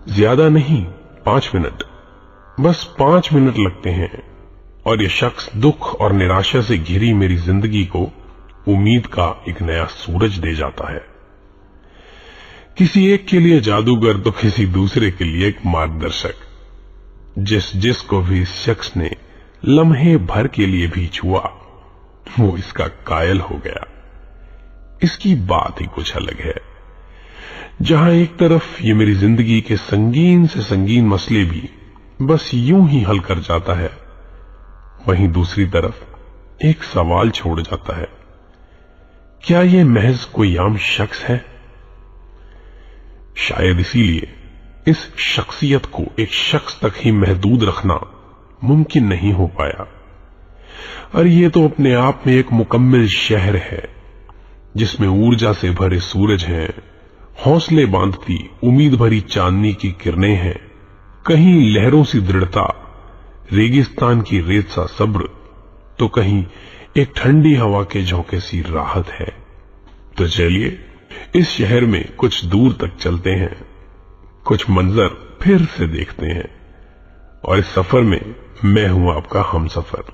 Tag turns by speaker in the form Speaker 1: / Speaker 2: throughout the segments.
Speaker 1: ज्यादा नहीं, 5 मिनट, बस 5 मिनट लगते हैं और ये शख्स दुख और निराशा से घिरी मेरी जिंदगी को उम्मीद का एक नया सूरज दे जाता है। किसी एक के लिए जादूगर तो किसी दूसरे के लिए एक मार्गदर्शक। जिसको भी इस शख्स ने लम्हे भर के लिए भी छुआ, वो इसका कायल हो गया। इसकी बात ही कुछ अलग है। जहां एक तरफ ये मेरी जिंदगी के संगीन से संगीन मसले भी बस यूं ही हल कर जाता है, वहीं दूसरी तरफ एक सवाल छोड़ जाता है, क्या ये महज कोई आम शख्स है? शायद इसीलिए इस शख्सियत को एक शख्स तक ही महदूद रखना मुमकिन नहीं हो पाया। और ये तो अपने आप में एक मुकम्मल शहर है, जिसमें ऊर्जा से भरे सूरज हैं, हौसले बांधती उम्मीद भरी चांदनी की किरणें हैं, कहीं लहरों सी दृढ़ता, रेगिस्तान की रेत सा सब्र, तो कहीं एक ठंडी हवा के झोंके सी राहत है। तो चलिए इस शहर में कुछ दूर तक चलते हैं, कुछ मंजर फिर से देखते हैं, और इस सफर में मैं हूं आपका हमसफर।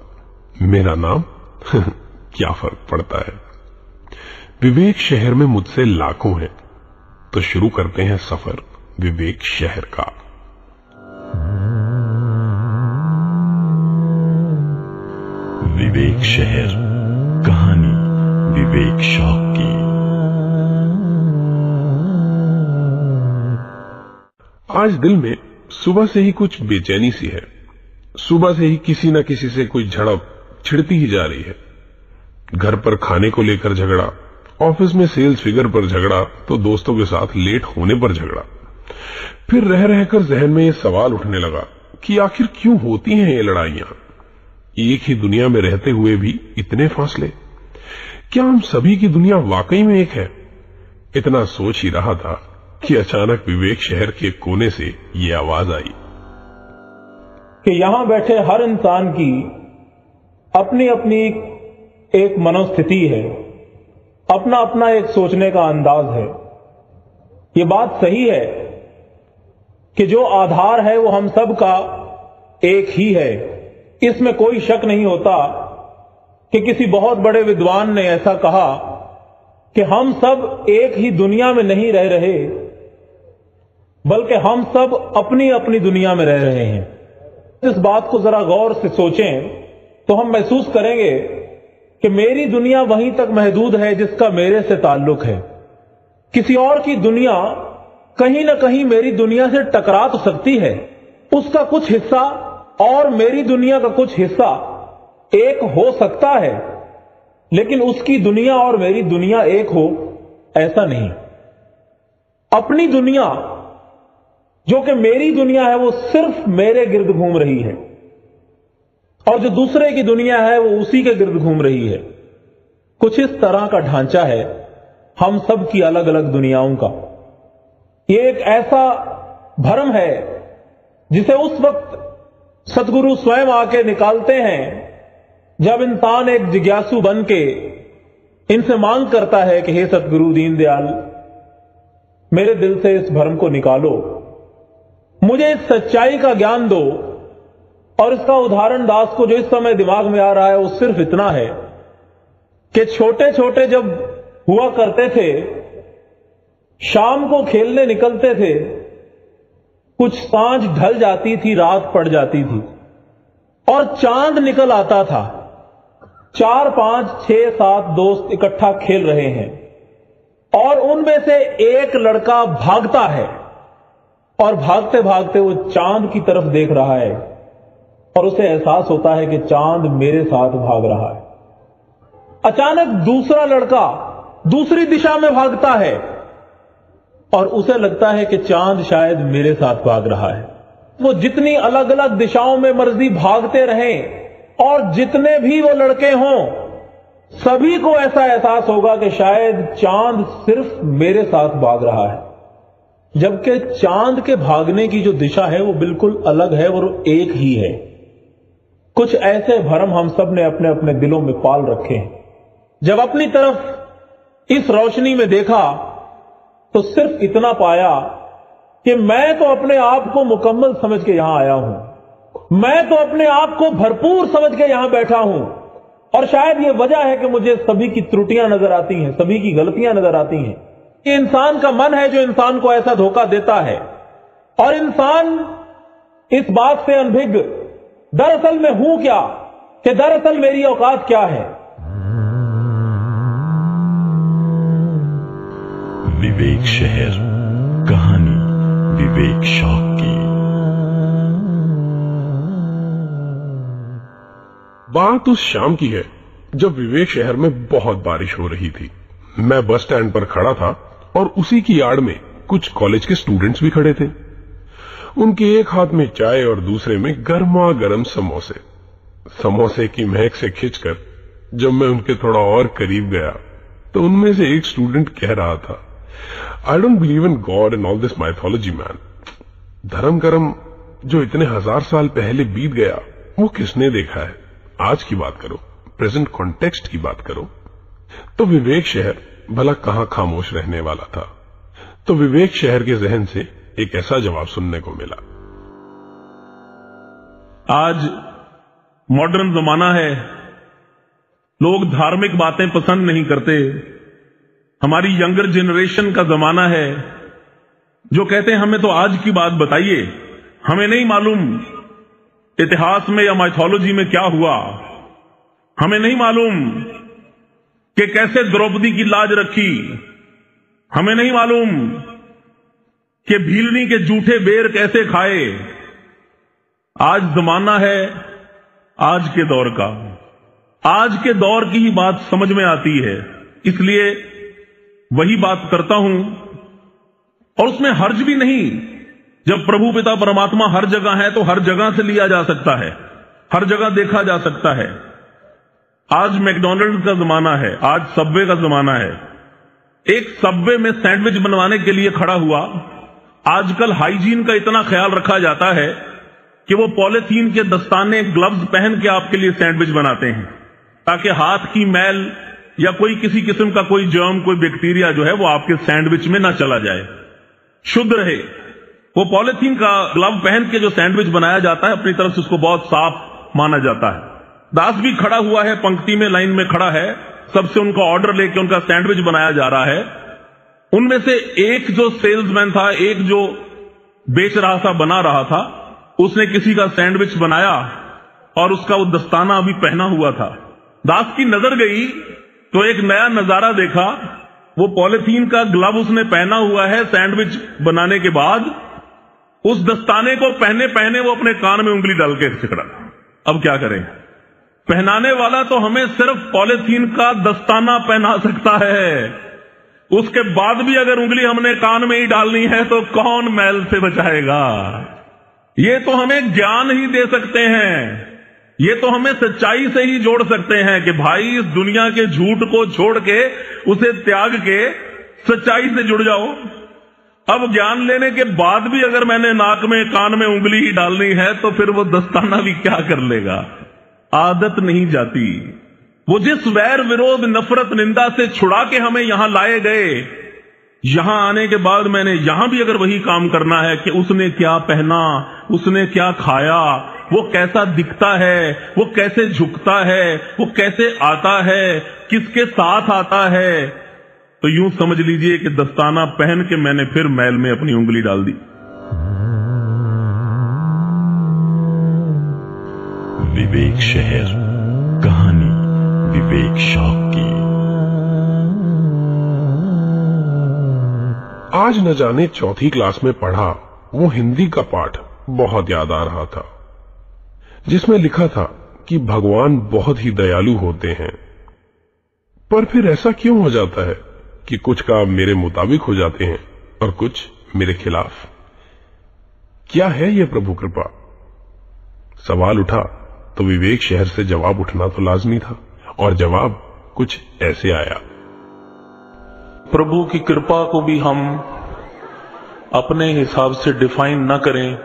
Speaker 1: मेरा नाम क्या फर्क पड़ता है। विवेक शहर में मुझसे लाखों हैं, तो शुरू करते हैं सफर विवेक शहर का।
Speaker 2: विवेक शहर, कहानी विवेक शौक की।
Speaker 1: आज दिल में सुबह से ही कुछ बेचैनी सी है। सुबह से ही किसी न किसी से कोई झड़प छिड़ती ही जा रही है। घर पर खाने को लेकर झगड़ा, ऑफिस में सेल्स फिगर पर झगड़ा, तो दोस्तों के साथ लेट होने पर झगड़ा। फिर रह रहकर जहन में ये सवाल उठने लगा कि आखिर क्यों होती हैं ये लड़ाइयां? एक ही दुनिया में रहते हुए भी इतने फासले। क्या हम सभी की दुनिया वाकई में एक है? इतना सोच ही रहा था कि अचानक विवेक शहर के कोने से ये आवाज आई
Speaker 3: कि यहां बैठे हर इंसान की अपनी अपनी एक मनोस्थिति है, अपना अपना एक सोचने का अंदाज है। ये बात सही है कि जो आधार है वो हम सब का एक ही है। इसमें कोई शक नहीं होता कि किसी बहुत बड़े विद्वान ने ऐसा कहा कि हम सब एक ही दुनिया में नहीं रह रहे, बल्कि हम सब अपनी अपनी दुनिया में रह रहे हैं। इस बात को जरा गौर से सोचें तो हम महसूस करेंगे कि मेरी दुनिया वहीं तक महदूद है जिसका मेरे से ताल्लुक है। किसी और की दुनिया कहीं ना कहीं मेरी दुनिया से टकरा तो सकती है, उसका कुछ हिस्सा और मेरी दुनिया का कुछ हिस्सा एक हो सकता है, लेकिन उसकी दुनिया और मेरी दुनिया एक हो ऐसा नहीं। अपनी दुनिया जो कि मेरी दुनिया है वो सिर्फ मेरे गिर्द घूम रही है, और जो दूसरे की दुनिया है वो उसी के गिर्द घूम रही है। कुछ इस तरह का ढांचा है हम सब की अलग अलग दुनियाओं का। ये एक ऐसा भ्रम है जिसे उस वक्त सतगुरु स्वयं आके निकालते हैं जब इंसान एक जिज्ञासु बन के इनसे मांग करता है कि हे सतगुरु दीनदयाल, मेरे दिल से इस भ्रम को निकालो, मुझे इस सच्चाई का ज्ञान दो। और इसका उदाहरण दास को जो इस समय दिमाग में आ रहा है वो सिर्फ इतना है कि छोटे छोटे जब हुआ करते थे, शाम को खेलने निकलते थे, कुछ सांझ ढल जाती थी, रात पड़ जाती थी और चांद निकल आता था। 4, 5, 6, 7 दोस्त इकट्ठा खेल रहे हैं और उनमें से एक लड़का भागता है और भागते भागते वो चांद की तरफ देख रहा है और उसे एहसास होता है कि चांद मेरे साथ भाग रहा है। अचानक दूसरा लड़का दूसरी दिशा में भागता है और उसे लगता है कि चांद शायद मेरे साथ भाग रहा है। वो जितनी अलग अलग दिशाओं में मर्जी भागते रहें और जितने भी वो लड़के हों, सभी को ऐसा एहसास होगा कि शायद चांद सिर्फ मेरे साथ भाग रहा है, जबकि चांद के भागने की जो दिशा है वो बिल्कुल अलग है और एक ही है। कुछ ऐसे भ्रम हम सब ने अपने अपने दिलों में पाल रखे हैं। जब अपनी तरफ इस रोशनी में देखा तो सिर्फ इतना पाया कि मैं तो अपने आप को मुकम्मल समझ के यहां आया हूं, मैं तो अपने आप को भरपूर समझ के यहां बैठा हूं, और शायद यह वजह है कि मुझे सभी की त्रुटियां नजर आती हैं, सभी की गलतियां नजर आती हैं। ये इंसान का मन है जो इंसान को ऐसा धोखा देता है, और इंसान इस बात से अनभिज्ञ दरअसल मैं हूं क्या, कि दरअसल मेरी औकात क्या है।
Speaker 2: विवेक शहर, कहानी विवेक शौक की।
Speaker 1: बात उस शाम की है जब विवेक शहर में बहुत बारिश हो रही थी। मैं बस स्टैंड पर खड़ा था और उसी की आड़ में कुछ कॉलेज के स्टूडेंट्स भी खड़े थे। उनके एक हाथ में चाय और दूसरे में गर्मा गर्म समोसे। समोसे की महक से खिंचकर जब मैं उनके थोड़ा और करीब गया तो उनमें से एक स्टूडेंट कह रहा था, I don't believe in God and all this mythology man. धर्म कर्म जो इतने 1000 साल पहले बीत गया वो किसने देखा है। आज की बात करो, प्रेजेंट कॉन्टेक्स्ट की बात करो। तो विवेक शहर भला कहां खामोश रहने वाला था। तो विवेक शहर के जहन से एक ऐसा जवाब सुनने को मिला।
Speaker 4: आज मॉडर्न जमाना है, लोग धार्मिक बातें पसंद नहीं करते। हमारी यंगर जनरेशन का जमाना है जो कहते हैं हमें तो आज की बात बताइए, हमें नहीं मालूम इतिहास में या माइथोलॉजी में क्या हुआ, हमें नहीं मालूम कि कैसे द्रौपदी की लाज रखी, हमें नहीं मालूम कि भीलनी के जूठे बेर कैसे खाए। आज जमाना है आज के दौर का, आज के दौर की ही बात समझ में आती है, इसलिए वही बात करता हूं। और उसमें हर्ज भी नहीं, जब प्रभु पिता परमात्मा हर जगह है तो हर जगह से लिया जा सकता है, हर जगह देखा जा सकता है। आज मैकडॉनल्ड्स का जमाना है, आज सबवे का जमाना है। एक सबवे में सैंडविच बनवाने के लिए खड़ा हुआ, आजकल हाइजीन का इतना ख्याल रखा जाता है कि वो पॉलिथीन के दस्ताने, ग्लव्स पहन के आपके लिए सैंडविच बनाते हैं, ताकि हाथ की मैल या कोई किसी किस्म का कोई जर्म, कोई बैक्टीरिया जो है वो आपके सैंडविच में ना चला जाए, शुद्ध रहे। वो पॉलिथीन का ग्लव पहन के जो सैंडविच बनाया जाता है, अपनी तरफ से उसको बहुत साफ माना जाता है। दास भी खड़ा हुआ है, पंक्ति में, लाइन में खड़ा है, सबसे उनका ऑर्डर लेके उनका सैंडविच बनाया जा रहा है। उनमें से एक जो सेल्समैन था, एक जो बेच रहा था, बना रहा था, उसने किसी का सैंडविच बनाया और उसका वो दस्ताना अभी पहना हुआ था। दास की नजर गई तो एक नया नजारा देखा। वो पॉलिथीन का ग्लव उसने पहना हुआ है सैंडविच बनाने के बाद, उस दस्ताने को पहने पहने वो अपने कान में उंगली डाल के चिकड़ा। अब क्या करें, पहनाने वाला तो हमें सिर्फ पॉलिथीन का दस्ताना पहना सकता है, उसके बाद भी अगर उंगली हमने कान में ही डालनी है तो कौन मैल से बचाएगा। ये तो हमें ज्ञान ही दे सकते हैं, ये तो हमें सच्चाई से ही जोड़ सकते हैं कि भाई इस दुनिया के झूठ को छोड़ के, उसे त्याग के सच्चाई से जुड़ जाओ। अब ज्ञान लेने के बाद भी अगर मैंने नाक में, कान में उंगली ही डालनी है तो फिर वो दस्ताना भी क्या कर लेगा। आदत नहीं जाती। वो जिस वैर, विरोध, नफरत, निंदा से छुड़ा के हमें यहां लाए गए, यहां आने के बाद मैंने यहां भी अगर वही काम करना है कि उसने क्या पहना, उसने क्या खाया, वो कैसा दिखता है, वो कैसे झुकता है, वो कैसे आता है, किसके साथ आता है, तो यूं समझ लीजिए कि दस्ताना पहन के मैंने फिर मैल में अपनी उंगली डाल दी।
Speaker 2: विवेक शहर, कहानी विवेक शौक की।
Speaker 1: आज न जाने चौथी क्लास में पढ़ा वो हिंदी का पाठ बहुत याद आ रहा था, जिसमें लिखा था कि भगवान बहुत ही दयालु होते हैं। पर फिर ऐसा क्यों हो जाता है कि कुछ काम मेरे मुताबिक हो जाते हैं और कुछ मेरे खिलाफ। क्या है यह प्रभु कृपा? सवाल उठा तो विवेक शहर से जवाब उठना तो लाजमी था, और जवाब कुछ ऐसे आया।
Speaker 3: प्रभु की कृपा को भी हम अपने हिसाब से डिफाइन न करें।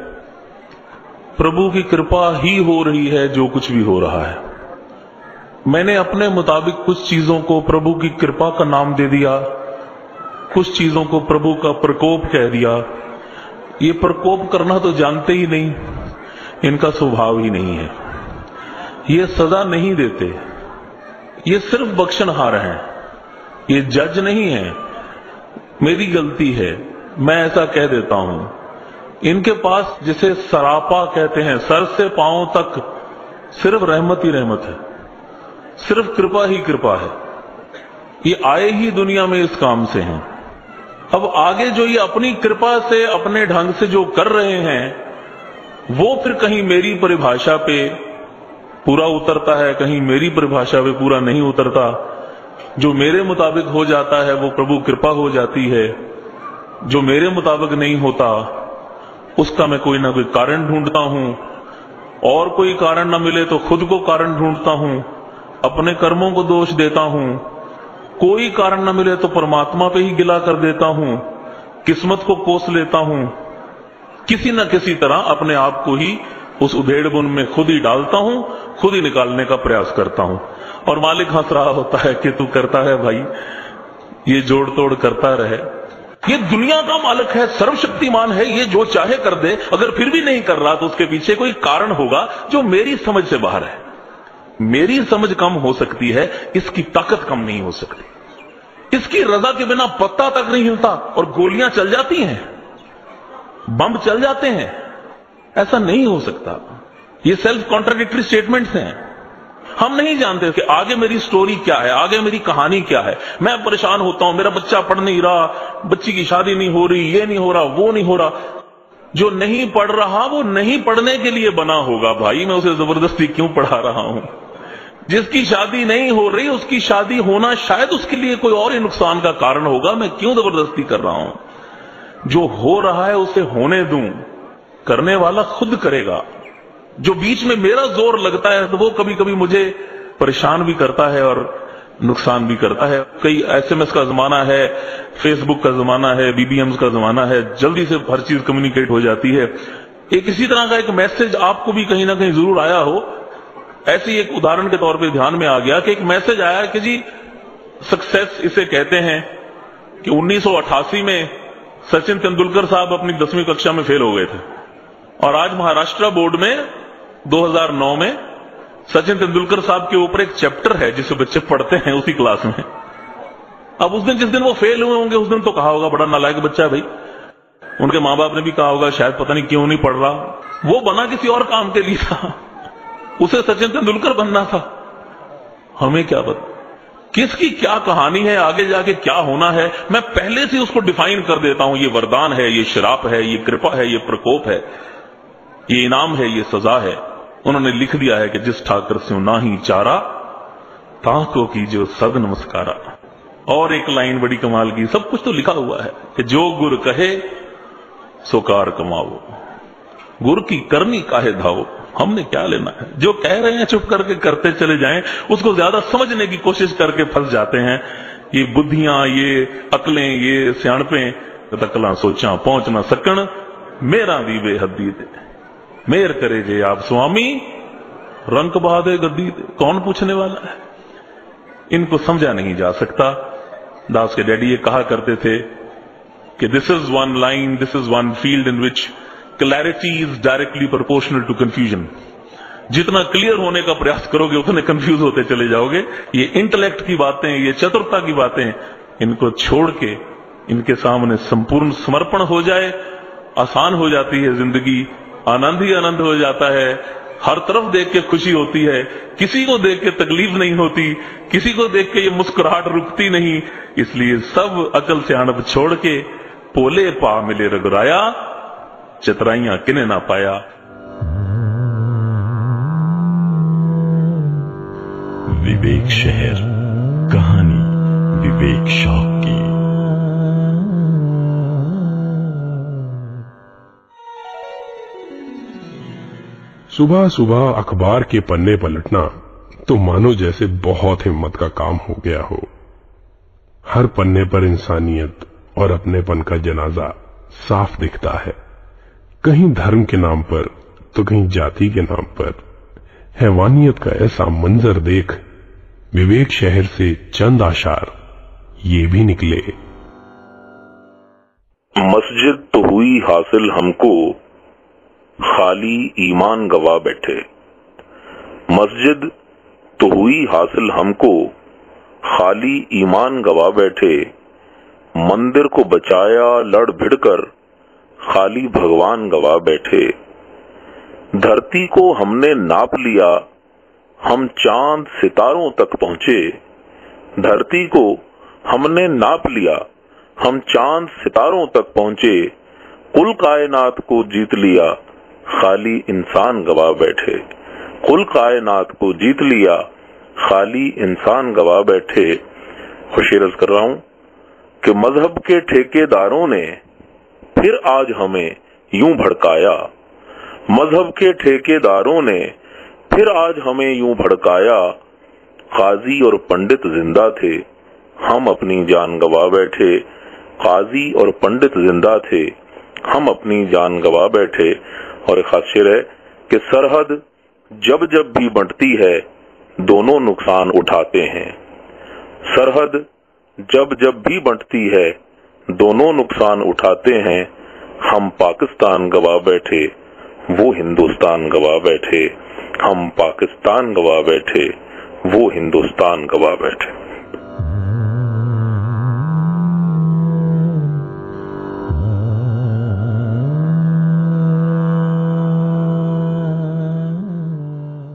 Speaker 3: प्रभु की कृपा ही हो रही है जो कुछ भी हो रहा है। मैंने अपने मुताबिक कुछ चीजों को प्रभु की कृपा का नाम दे दिया, कुछ चीजों को प्रभु का प्रकोप कह दिया,
Speaker 4: ये प्रकोप करना तो जानते ही नहीं, इनका स्वभाव ही नहीं है। ये सजा नहीं देते, ये सिर्फ बख्शनहार हैं, ये जज नहीं है। मेरी गलती है, मैं ऐसा कह देता हूं। इनके पास जिसे सरापा कहते हैं, सर से पांव तक सिर्फ रहमत ही रहमत है, सिर्फ कृपा ही कृपा है। ये आए ही दुनिया में इस काम से हैं। अब आगे जो ये अपनी कृपा से अपने ढंग से जो कर रहे हैं, वो फिर कहीं मेरी परिभाषा पे पूरा उतरता है, कहीं मेरी परिभाषा पे पूरा नहीं उतरता। जो मेरे मुताबिक हो जाता है वो प्रभु कृपा हो जाती है, जो मेरे मुताबिक नहीं होता उसका मैं कोई ना कोई कारण ढूंढता हूं, और कोई कारण ना मिले तो खुद को कारण ढूंढता हूं, अपने कर्मों को दोष देता हूं, कोई कारण ना मिले तो परमात्मा पे ही गिला कर देता हूं, किस्मत को कोस लेता हूं, किसी न किसी तरह अपने आप को ही उस उधेड़बुन में खुद ही डालता हूं, खुद ही निकालने का प्रयास करता हूं। और मालिक हंस रहा होता है कि तू करता है भाई, ये जोड़ तोड़ करता रहे। ये दुनिया का मालिक है, सर्वशक्तिमान है, ये जो चाहे कर दे। अगर फिर भी नहीं कर रहा तो उसके पीछे कोई कारण होगा जो मेरी समझ से बाहर है। मेरी समझ कम हो सकती है, इसकी ताकत कम नहीं हो सकती। इसकी रजा के बिना पत्ता तक नहीं हिलता और गोलियां चल जाती हैं, बम चल जाते हैं। ऐसा नहीं हो सकता। ये सेल्फ कॉन्ट्राडिक्टरी स्टेटमेंट्स हैं। हम नहीं जानते कि आगे मेरी स्टोरी क्या है, आगे मेरी कहानी क्या है। मैं परेशान होता हूं, मेरा बच्चा पढ़ नहीं रहा, बच्ची की शादी नहीं हो रही, ये नहीं हो रहा, वो नहीं हो रहा। जो नहीं पढ़ रहा वो नहीं पढ़ने के लिए बना होगा भाई, मैं उसे जबरदस्ती क्यों पढ़ा रहा हूं। जिसकी शादी नहीं हो रही उसकी शादी होना शायद उसके लिए कोई और ही नुकसान का कारण होगा, मैं क्यों जबरदस्ती कर रहा हूं। जो हो रहा है उसे होने दूं, करने वाला खुद करेगा। जो बीच में मेरा जोर लगता है तो वो कभी कभी मुझे परेशान भी करता है और नुकसान भी करता है। कई एसएमएस का जमाना है, फेसबुक का जमाना है, बीबीएम्स का जमाना है, जल्दी से हर चीज कम्युनिकेट हो जाती है। एक इसी तरह का एक मैसेज आपको भी कहीं ना कहीं जरूर आया हो। ऐसी एक उदाहरण के तौर पे ध्यान में आ गया कि एक मैसेज आया कि जी सक्सेस इसे कहते हैं कि 1988 में सचिन तेंदुलकर साहब अपनी 10वीं कक्षा में फेल हो गए थे और आज महाराष्ट्र बोर्ड में 2009 में सचिन तेंदुलकर साहब के ऊपर एक चैप्टर है जिसे बच्चे पढ़ते हैं उसी क्लास में। अब उस दिन जिस दिन वो फेल हुए होंगे उस दिन तो कहा होगा बड़ा नालायक बच्चा है भाई। उनके मां बाप ने भी कहा होगा शायद पता नहीं क्यों नहीं पढ़ रहा, वो बना किसी और काम के लिए था, उसे सचिन तेंदुलकर बनना था। हमें क्या पता किसकी क्या कहानी है, आगे जाके क्या होना है। मैं पहले से उसको डिफाइन कर देता हूं, ये वरदान है, ये श्राप है, ये कृपा है, ये प्रकोप है, ये इनाम है, ये सजा है। उन्होंने लिख दिया है कि जिस ठाकर से ना ही चारा ताको की जो सद नमस्कारा। और एक लाइन बड़ी कमाल की, सब कुछ तो लिखा हुआ है कि जो गुर कहे सो कार कमाओ, गुर की करनी काहे धाओ। हमने क्या लेना है, जो कह रहे हैं चुप करके करते चले जाएं, उसको ज्यादा समझने की कोशिश करके फंस जाते हैं। ये बुद्धियां, ये अकलें, ये सियाणपें, तकला सोचा पहुंच ना सकन, मेरा भी बेहद्दी दे, मेर करे जे आप स्वामी, रंक बहादे गद्दी दे। कौन पूछने वाला है, इनको समझा नहीं जा सकता। दास के डैडी ये कहा करते थे कि this is one line, this is one field in which clarity is directly proportional to confusion. जितना क्लियर होने का प्रयास करोगे उतने कंफ्यूज होते चले जाओगे। ये इंटेलेक्ट की बातें, ये चतुरता की बातें, इनको छोड़ के इनके सामने संपूर्ण समर्पण हो जाए, आसान हो जाती है जिंदगी, आनंद ही आनंद हो जाता है। हर तरफ देख के खुशी होती है, किसी को देख के तकलीफ नहीं होती, किसी को देख के ये मुस्कुराहट रुकती नहीं। इसलिए सब अकल से अणब छोड़ के पोले पा मिले रघुराया, चतराइयां किने ना पाया।
Speaker 2: विवेक शहर, कहानी विवेक शौक की।
Speaker 1: सुबह सुबह अखबार के पन्ने पलटना तो मानो जैसे बहुत हिम्मत का काम हो गया हो। हर पन्ने पर इंसानियत और अपनेपन का जनाजा साफ दिखता है। कहीं धर्म के नाम पर तो कहीं जाति के नाम पर। हैवानियत का ऐसा मंजर देख विवेक शहर से चंद आशार ये भी निकले।
Speaker 5: मस्जिद तो हुई हासिल हमको, खाली ईमान गवा बैठे। मस्जिद तो हुई हासिल हमको, खाली ईमान गवा बैठे। मंदिर को बचाया लड़ भिड़कर, खाली भगवान गवा बैठे। धरती को हमने नाप लिया, हम चांद सितारों तक पहुंचे। धरती को हमने नाप लिया, हम चांद सितारों तक पहुंचे। कुल कायनात को जीत लिया, खाली इंसान गवा बैठे। कुल कायनात को जीत लिया, खाली इंसान गवा बैठे। खुशी अर्ज कर रहा हूं कि मजहब के ठेकेदारों ने फिर आज हमें यूं भड़काया। मजहब के ठेकेदारों ने फिर आज हमें यूं भड़काया। काजी और पंडित जिंदा थे, हम अपनी जान गवा बैठे। काजी और पंडित जिंदा थे, हम अपनी जान गवा बैठे। और एक खास शेर है कि सरहद जब जब भी बंटती है, दोनों नुकसान उठाते हैं। सरहद जब जब भी बंटती है, दोनों नुकसान उठाते हैं। हम पाकिस्तान गवा बैठे, वो हिंदुस्तान गवा बैठे। हम पाकिस्तान गवा बैठे, वो हिंदुस्तान गवा बैठे।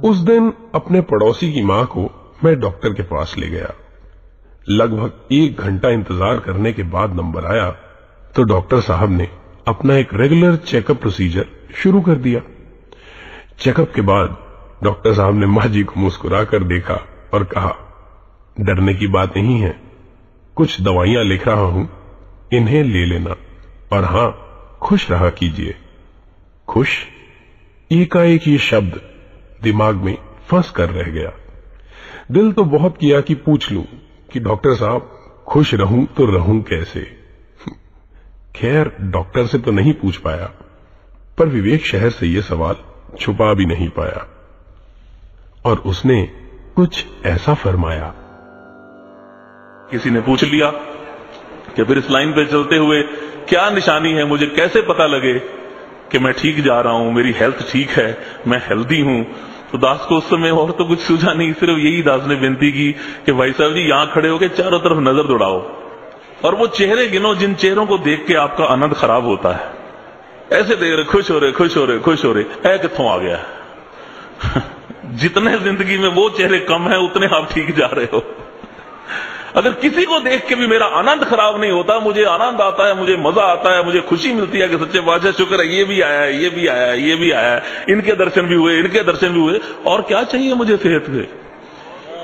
Speaker 1: उस दिन अपने पड़ोसी की मां को मैं डॉक्टर के पास ले गया। लगभग 1 घंटा इंतजार करने के बाद नंबर आया तो डॉक्टर साहब ने अपना एक रेगुलर चेकअप प्रोसीजर शुरू कर दिया। चेकअप के बाद डॉक्टर साहब ने मां जी को मुस्कुराकर देखा और कहा, डरने की बात नहीं है, कुछ दवाइयां लिख रहा हूं, इन्हें ले लेना और हां, खुश रहा कीजिए। खुश? एकाएक ये शब्द दिमाग में फंस कर रह गया। दिल तो बहुत किया कि पूछ लूं कि डॉक्टर साहब खुश रहूं तो रहूं कैसे। खैर डॉक्टर से तो नहीं पूछ पाया, पर विवेक शहर से यह सवाल छुपा भी नहीं पाया और उसने कुछ ऐसा फरमाया।
Speaker 4: किसी ने पूछ लिया कि फिर इस लाइन पे चलते हुए क्या निशानी है, मुझे कैसे पता लगे कि मैं ठीक जा रहा हूं, मेरी हेल्थ ठीक है, मैं हेल्दी हूं। तो दास को उस समय और तो कुछ सूझा नहीं, सिर्फ यही दास ने विनती की कि भाई साहब जी यहां खड़े होकर चारों तरफ नजर दौड़ाओ और वो चेहरे गिनो जिन चेहरों को देख के आपका आनंद खराब होता है। ऐसे देख रहे, खुश हो रहे, खुश हो रहे, खुश हो रहे, कित्थों आ गया। जितने जिंदगी में वो चेहरे कम है, उतने आप ठीक जा रहे हो। अगर किसी को देख के भी मेरा आनंद खराब नहीं होता, मुझे आनंद आता है, मुझे मजा आता है, मुझे खुशी मिलती है कि सच्चे बादशाह शुक्र है, ये भी आया है, ये भी आया है, ये भी आया है, इनके दर्शन भी हुए, इनके दर्शन भी हुए, और क्या चाहिए मुझे सेहत से।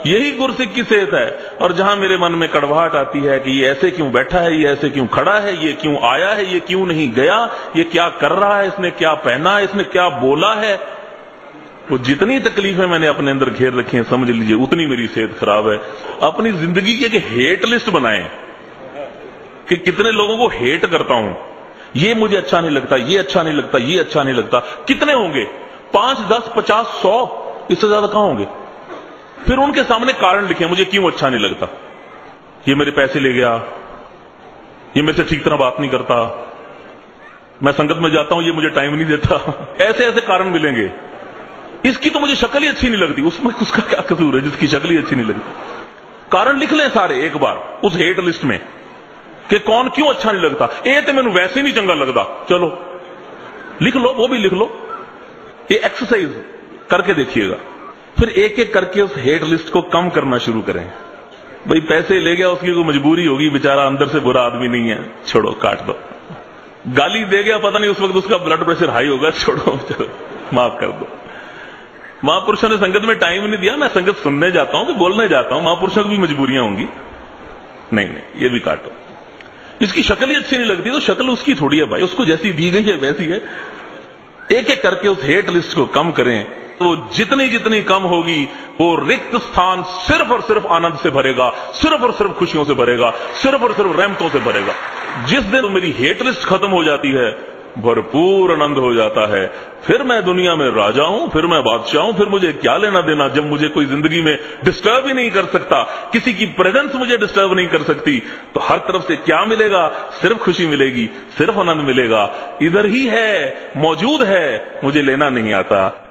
Speaker 4: यही गुरसिक की सेहत है। और जहां मेरे मन में कड़वाहट आती है कि ये ऐसे क्यों बैठा है, ये ऐसे क्यों खड़ा है, ये क्यों आया है, ये क्यों नहीं गया, ये क्या कर रहा है, इसने क्या पहना है, इसने क्या बोला है, वो जितनी तकलीफें मैंने अपने अंदर घेर रखी हैं, समझ लीजिए उतनी मेरी सेहत खराब है। अपनी जिंदगी की एक हेट लिस्ट बनाएं कि कितने लोगों को हेट करता हूं, ये मुझे अच्छा नहीं लगता, ये अच्छा नहीं लगता, ये अच्छा नहीं लगता। कितने होंगे? 5, 10, 50, 100, इससे ज्यादा कहां होंगे। फिर उनके सामने कारण लिखे, मुझे क्यों अच्छा नहीं लगता। ये मेरे पैसे ले गया, ये मेरे से ठीक तरह बात नहीं करता, मैं संगत में जाता हूं, ये मुझे टाइम नहीं देता। ऐसे ऐसे कारण मिलेंगे। इसकी तो मुझे शक्ल ही अच्छी नहीं लगती, उसमें उसका क्या कसूर है जिसकी शक्ल ही अच्छी नहीं लगती। कारण लिख लें सारे एक बार उस हेट लिस्ट में कि कौन क्यों अच्छा नहीं लगता। ए तो मैंने वैसे नहीं चंगा लगता, चलो लिख लो, वो भी लिख लो। ये एक्सरसाइज करके देखिएगा। फिर एक एक करके उस हेट लिस्ट को कम करना शुरू करें। भाई पैसे ले गया, उसकी कोई मजबूरी होगी, बेचारा अंदर से बुरा आदमी नहीं है, छोड़ो काट दो। गाली दे गया, पता नहीं उस वक्त उसका ब्लड प्रेशर हाई होगा, छोड़ो चलो माफ कर दो। महापुरुषों ने संगत में टाइम नहीं दिया, मैं संगत सुनने जाता हूं कि बोलने जाता हूं, महापुरुषों की भी मजबूरियां होंगी, नहीं नहीं ये भी काटो। इसकी शक्ल ही अच्छी नहीं लगती तो शक्ल उसकी थोड़ी है भाई, उसको जैसी दी गई है वैसी है। एक एक करके उस हेट लिस्ट को कम करें तो जितनी जितनी कम होगी वो रिक्त स्थान सिर्फ और सिर्फ आनंद से भरेगा, सिर्फ और सिर्फ खुशियों से भरेगा, सिर्फ और सिर्फ रहमतों से भरेगा। जिस दिन मेरी हेट लिस्ट खत्म हो जाती है भरपूर आनंद हो जाता है। फिर मैं दुनिया में राजा हूं, फिर मैं बादशाह हूं, फिर मुझे क्या लेना देना जब मुझे कोई जिंदगी में डिस्टर्ब ही नहीं कर सकता, किसी की प्रेजेंस मुझे डिस्टर्ब नहीं कर सकती। तो हर तरफ से क्या मिलेगा? सिर्फ खुशी मिलेगी, सिर्फ आनंद मिलेगा। इधर ही है, मौजूद है, मुझे लेना नहीं आता।